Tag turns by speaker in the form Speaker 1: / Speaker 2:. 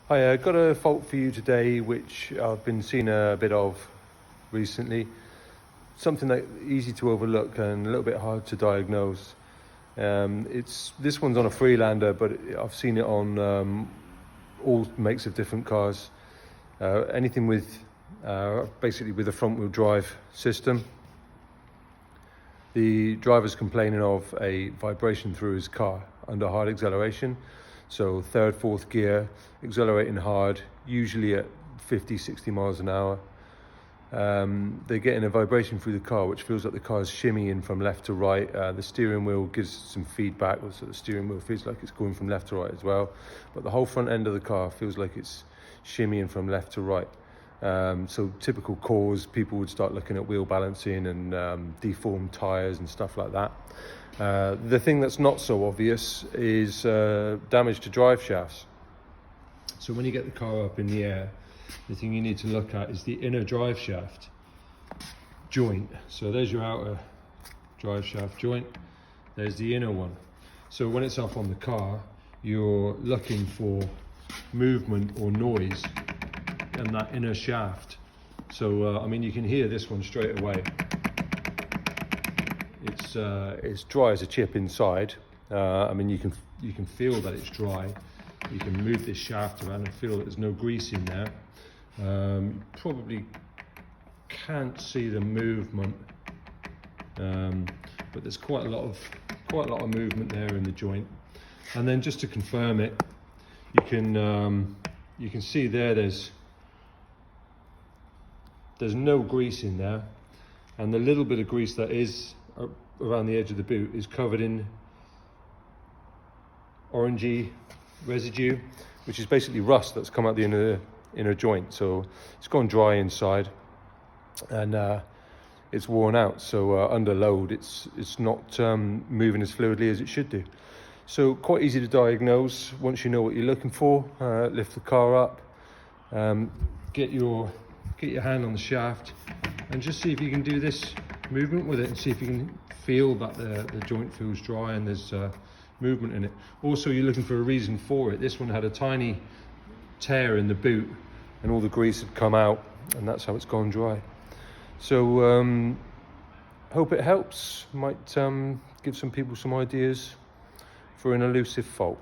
Speaker 1: Hi, I've got a fault for you today, which I've been seeing a bit of recently. Something that easy to overlook and a little bit hard to diagnose. This one's on a Freelander, but I've seen it on all makes of different cars. Anything with basically with a front wheel drive system. The driver's complaining of a vibration through his car under hard acceleration. So third, fourth gear, accelerating hard, usually at 50, 60 miles an hour. They're getting a vibration through the car, which feels like the car is shimmying from left to right. The steering wheel gives some feedback, so the steering wheel feels like it's going from left to right as well. But the whole front end of the car feels like it's shimmying from left to right. So typical cause, people would start looking at wheel balancing and deformed tyres and stuff like that. The thing that's not so obvious is damage to drive shafts. So when you get the car up in the air, the thing you need to look at is the inner drive shaft joint. So there's your outer drive shaft joint, there's the inner one. So when it's up on the car, you're looking for movement or noise in that inner shaft. So I mean, you can hear this one straight away. It's dry as a chip inside. I mean, you can feel that it's dry. You can move this shaft around and feel that there's no grease in there. You probably can't see the movement, but there's quite a lot of movement there in the joint. And then just to confirm it, you can see there's no grease in there, and the little bit of grease that is around the edge of the boot is covered in orangey residue, which is basically rust that's come out the inner joint. So it's gone dry inside, and it's worn out. So under load, it's not moving as fluidly as it should do. So quite easy to diagnose once you know what you're looking for. Lift the car up, get your hand on the shaft, and just see if you can do this movement with it, and see if you can feel that the joint feels dry and there's movement in it. Also, you're looking for a reason for it. This one had a tiny tear in the boot and all the grease had come out, and that's how it's gone dry. So hope it helps. Might give some people some ideas for an elusive fault.